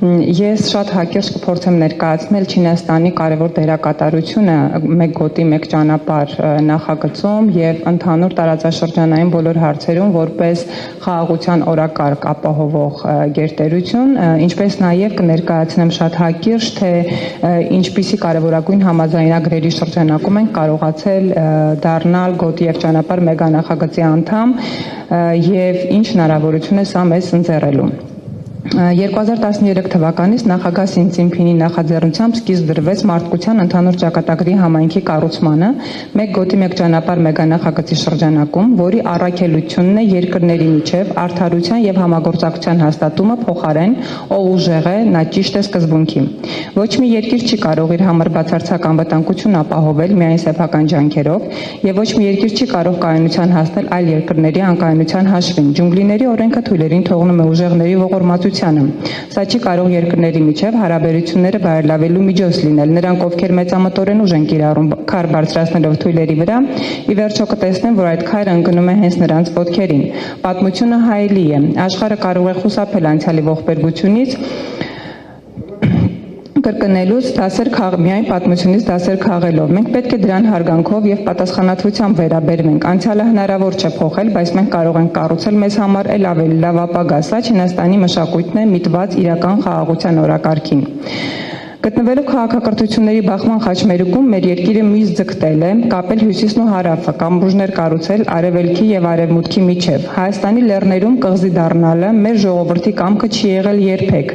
Ես շատ հակիրճ կփորձեմ ներկայացնել Չինաստանի կարևոր դերակատարությունը մեկ գոտի մեկ ճանապարհ նախագծում եւ ընդհանուր տարածաշրջանային բոլոր հարցերում որպես խաղաղության օրակարգ ապահովող գերտերություն, ինչպես նաեւ կներկայացնեմ շատ հակիրճ, թե ինչպիսի կարևորագույն համաձայնագրերի շրջանակում են կարողացել դառնալ գոտի եւ ճանապարհ մեգանախագծի անդամ եւ ինչ հնարավորություն է սա մեզ ընձեռելու։ 2013 թվականից նախագահ Սին Ցզինփինի նախաձեռնությամբ սկիզբ դրվեց մարդկության ընդհանուր ճակատագրի համայնքի կառուցմանը մեկ գոտի մեկ ճանապարհ մեգանախագծի շրջանակում, որի առաքելությունն է երկրների միջև արդարության եւ համագործակցության հաստատումը փոխարեն ով ուժեղ է, նա ճիշտ է սկզբունքի։ Ոչ մի երկիր չի կարող իր համար բացարձակ անվտանգություն ապահովել միայն սեփական ջանքերով եւ ոչ մի երկիր չի կարող կայունության հասնել այլ երկրների անկայունության հաշվին։ Ջունգլիների օրենքը թույլերին թողնում է ուժեղների ողորմածություն Սա չի կարող երկրների միջև հարաբերությունները բարելավելու միջոց լինել։ Նրանք, ովքեր մեծամտորեն ուժ են կիրառում քար բարձրացնելով թույլերի վրա, ի վերջո կտեսնեն, որ այդ քայլը ընկնում է հենց նրանց ոտքերին։ Պատմությունը հայելի է։ Աշխարհը կարող է խուսափել անցյալի ողբերգությունից, կրկնելուց միայն պատմությունից դասեր քաղելով։ Մենք պետք է դրան հարգանքով եւ պատասխանատվությամբ վերաբերվենք։ Անցյալը հնարավոր չէ փոխել, բայց մենք կարող ենք կառուցել մեզ համար էլ ավելի լավ ապագա։ Սա Չինաստանի մշակույթն է միտված իրական խաղաղության օրակարգին։ Գտնվելով քաղաքակրթությունների բախման խաչմերուկում մեր երկիրը միշտ ձգտել է կապել հյուսիսն ու հարավը, կամուրջներ կառուցել արևելքի եւ արևմուտքի միջև։ Հայաստանի լեռներում կղզի դառնալը մեր ժողովրդի կամքը չի եղել երբեք։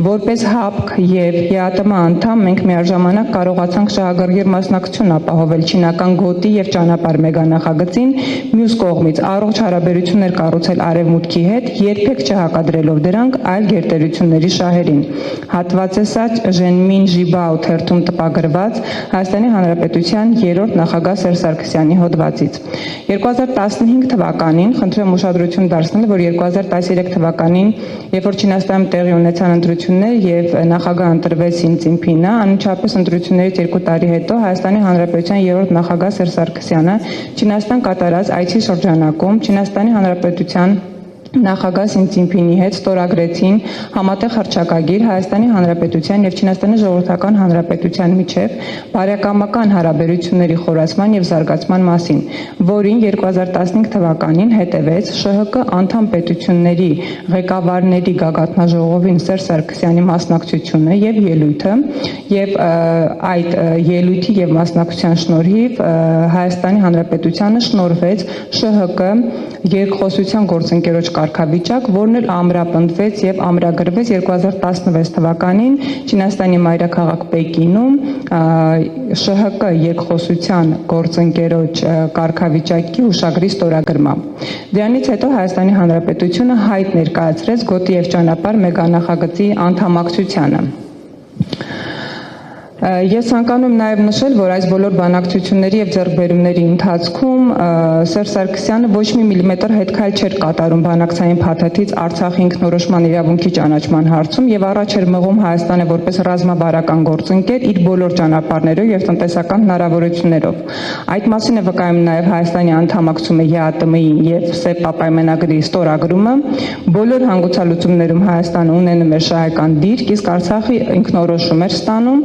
Որպես ՀԱՊԿ եւ ԵԱՏՄ անդամ մենք միաժամանակ կարողացանք շահագրգիռ մասնակցություն ապահովել չինական գոտի եւ ճանապարհ մեգանախագծին, մյուս կողմից առողջ հարաբերություններ կառուցել արևմուտքի հետ, երբեք չհակադրելով դրանք այլ գերտերությունների շահերին։ Հատված է սա Ժենմին Ժիբաու թերթում տպագրված Հայաստանի Հանրապետության 3-րդ նախագահ Սերժ Սարգսյանի հոդվածից։ 2015 թվականին խնդրեմ ուշադրություն դարձնել, որ 2013 թվականին, երբ որ Չինաստանում տեղի ունեցան ընտրություններ եւ նախագահ ընտրվեց Սին Ցզինփինը, անմիջապես ընտրություններից 2 տարի հետո Հայաստանի Հանրապետության 3-րդ նախագահ Սերժ Սարգսյանը Չինաստան կատարած այցի շրջանակում Չինաստանի Հանրապետության նախագահ Սին Ցզինփինի հետ ստորագրեցին համատեղ հռչակագիր Հայաստանի Հանրապետության եւ Չինաստանի Ժողովրդական Հանրապետության միջև բարեկամական հարաբերությունների խորացման եւ զարգացման մասին, որին 2015 թվականին հետևեց ՇՀԿ անդամ պետությունների ղեկավարների գագաթնաժողովին Սերժ Սարգսյանի մասնակցությունը եւ ելույթը եւ այդ ելույթի եւ մասնակցության շնորհիվ Հայաստանի Հանրապետությանը շնորհվեց ՇՀԿ երկխոսության գործընկերոջ կարգավիճակ, որն էլ ամրապնդվեց եւ ամրագրվեց 2016 թվականին Չինաստանի մայրաքաղաք Պեկինում ՇՀԿ երկխոսության գործընկերոջ կարգավիճակի հուշագրի ստորագրմամբ։ Դրանից հետո Հայաստանի Հանրապետությունը հայտ ներկայացրեց գոտի եւ ճանապարհ մեգանախագծի անդամակցությանը։ Ես ցանկանում եմ նաև նշել, որ այս բոլոր բանակցությունների եւ ձեռքբերումների ընթացքում Սերժ Սարգսյանը ոչ մի միլիմետր հետքայլ չէր կատարում բանակցային փաթեթից Արցախի ինքնորոշման իրավունքի ճանաչման հարցում եւ առաջ էր մղում Հայաստանը որպես ռազմավարական գործընկեր իր բոլոր ճանապարհներով եւ տնտեսական հնարավորություններով։ Այդ մասին է վկայում նաև Հայաստանի անդամակցումը ԵԱՏՄ-ին եւ ՍԵՊԱ պայմանագրի ստորագրումը։ Բոլոր հանգուցալուծումներում Հայաստանը ունենում էր շահեկան դիրք, իսկ Արցախի ինքնորոշում էր ստանում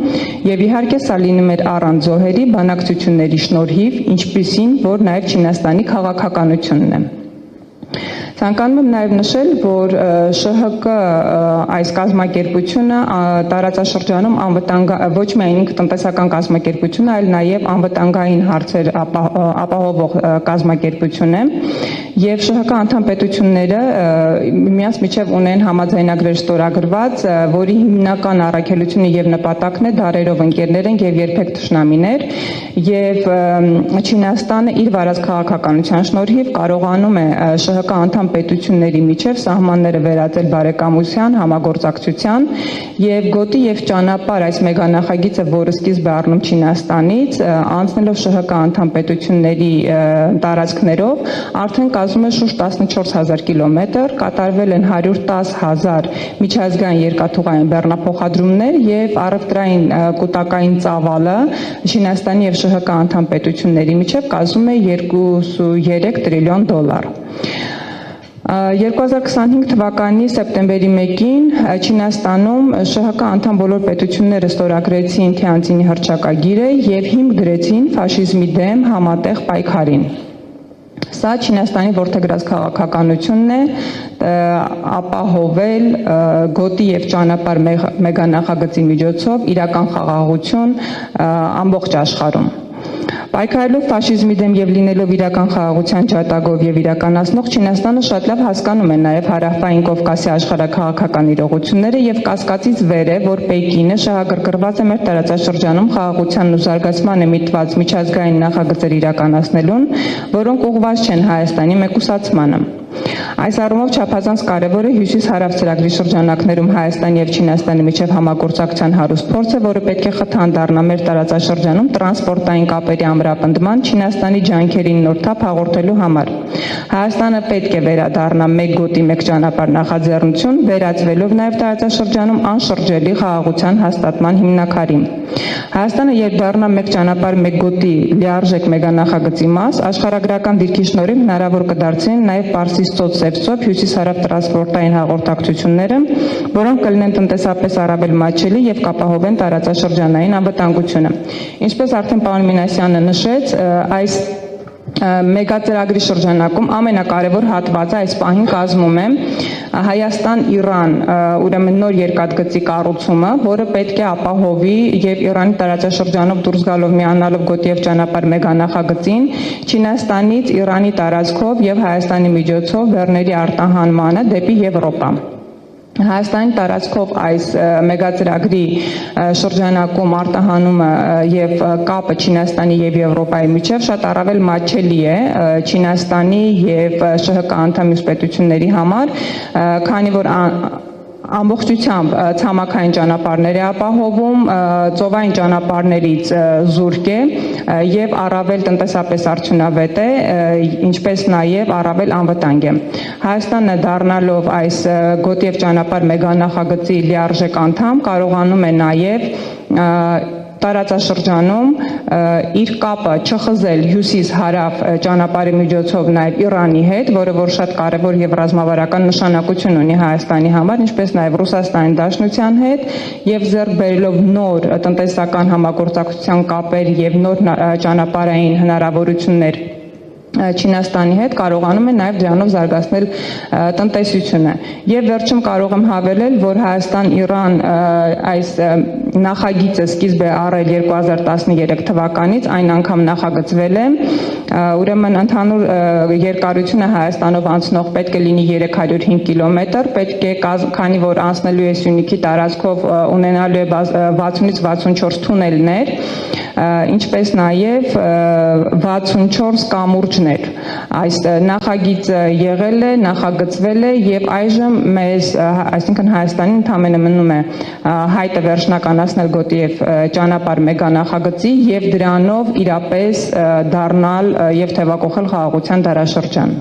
Եվ իհարկե սա լինում էր առանց զոհերի բանակցությունների շնորհիվ, ինչպիսին, որ նաև Չինաստանի քաղաքականությունն է։ Ցանկանում եմ նաև նշել, որ ՇՀԿ այս կազմակերպությունը տարածաշրջանում ոչ միայն տնտեսական կազմակերպություն, այլ նաև անվտանգային հարցեր ապահովող կազմակերպություն է, եւ ՇՀԿ անդամ պետությունները միմյանց միջև ունեն համաձայնագրեր ստորագրված, որի հիմնական առաքելությունը եւ նպատակն է դարերով ընկերներ են եւ երբեք թշնամիներ, եւ Չինաստանը իր վարած քաղաքականության շնորհիվ կարողանում է ՇՀԿ անդամ պետությունների միջև սահմանները վերածել բարեկամության, համագործակցության եւ գոտի եւ ճանապարհ այս մեգանախագիծը, որը սկիզբ է առնում Չինաստանից, անցնելով ՇՀԿ անդամ պետությունների տարածքներով, արդեն կազմում է շուրջ 14000 կիլոմետր, կատարվել են 110,000 միջազգային երկաթուղային բեռնափոխադրումներ եւ առևտրային կուտակային ծավալը Չինաստանի եւ ՇՀԿ անդամ պետությունների միջև կազմում է $2.3 տրիլիոն։ 2025 թվականի սեպտեմբերի 1-ին Չինաստանում ՇՀԿ անդամ բոլոր պետությունները ստորագրեցին Թիանցինի հռչակագիրը եւ հիմք դրեցին ֆաշիզմի դեմ համատեղ պայքարին։ Սա Չինաստանի որդեգրած քաղաքականությունն է ապահովել գոտի եւ ճանապարհ մեգանախագծի միջոցով իրական խաղաղություն ամբողջ աշխարհում։ Պայքարելով ֆաշիզմի դեմ եւ լինելով իրական խաղաղության ջատագով եւ իրականացնող Չինաստանը շատ լավ հասկանում է նաեւ Հարավային Կովկասի աշխարհաքաղաքական իրողությունները եւ կասկածից վեր է, որ Պեկինը շահագրգռված է մեր տարածաշրջանում խաղաղությանն ու զարգացմանը միտված միջազգային նախագծեր իրականացնելուն, որոնք ուղղված չեն Հայաստանի մեկուսացմանը։ Այս առումով չափազանց կարևոր է հյուսիս-հարավ ծրագրի շրջանակներում Հայաստանի եւ Չինաստանի միջև համագործակցության հարուստ փորձը, որը պետք է խթան դառնա մեր տարածաշրջանում տրանսպորտային կապերի ամրապնդման Չինաստանի ջանքերին նոր թափ հաղորդելու համար։ Հայաստանը պետք է վերադառնա մեկ գոտի մեկ ճանապարհ նախաձեռնություն, վերածվելով նաեւ տարածաշրջանում անշրջելի խաղաղության հաստատման հիմնաքարին։ Հայաստանը երբ դառնա մեկ ճանապարհ մեկ գոտի լիարժեք մեգանախագծի մաս, աշխարհագրական դիրքի շնորհիվ հնարավոր կդարձնեն նաեւ Պարսից ծոց հյուսիս-հարավ տրանսպորտային հաղորդակցությունները, որոնք կլինեն տնտեսապես առավել մատչելի եւ կապահովեն տարածաշրջանային անվտանգությունը։ Ինչպես արդեն պարոն Մինասյանը նշեց, այս մեգածրագրի շրջանակում ամենակարևոր հատվածը այս պահին կազմում է Հայաստան-Իրան ուրեմն նոր երկաթգծի կառուցումը, որը պետք է ապահովի եւ Իրանի տարածաշրջանով դուրս գալով միանալով գոտի եւ ճանապարհ մեգանախագծին Չինաստանից Իրանի տարածքով եւ Հայաստանի միջոցով բեռների արտահանմանը դեպի Եվրոպա։ Հայաստանի տարածքով այս մեգածրագրի շրջանակում արտահանումը եւ կապը Չինաստանի եւ Եվրոպայի միջև շատ առավել մատչելի է Չինաստանի եւ ՇՀԿ անդամ պետությունների համար, քանի որ ամբողջությամբ ցամաքային ճանապարհներ է ապահովում, ծովային ճանապարհներից զուրկ է եւ առավել տնտեսապես արդյունավետ է, ինչպես նաեւ առավել անվտանգ է։ Հայաստանը դառնալով այս գոտի եւ ճանապարհ մեգանախագծի լիարժեք անդամ կարողանում է նաեւ տարածաշրջանում իր կապը չխզել հյուսիս-հարավ ճանապարհի միջոցով նաև Իրանի հետ, որը որ շատ կարևոր եւ ռազմավարական նշանակություն ունի Հայաստանի համար, ինչպես նաև Ռուսաստանի Դաշնության հետ, եւ ձեռք բերելով նոր տնտեսական համագործակցության կապեր եւ նոր ճանապարհային հնարավորություններ Չինաստանի հետ կարողանում է նաև դրանով զարգացնել տնտեսությունը։ Եվ վերջում կարող եմ հավելել, որ Հայաստան-Իրան այս նախագիծը սկիզբ է առել 2013 թվականից, այն անգամ նախագծվել է, ուրեմն ընդհանուր երկարությունը Հայաստանով անցնող պետք է լինի 305 կիլոմետր, պետք է քանի որ անցնելու է Սյունիքի տարածքով ունենալու է 60-ից 64 թունելներ, ինչպես նաև 64 կամուրջներ։ Այս նախագիծը եղել է, նախագծվել է եւ այժմ մեզ, այսինքն Հայաստանին ընդամենը մնում է հայտը վերջնականացնել գոտի եւ ճանապարհ մեգանախագծի եւ դրանով իրապես դառնալ եւ թեւակողել խաղաղության դարաշրջան։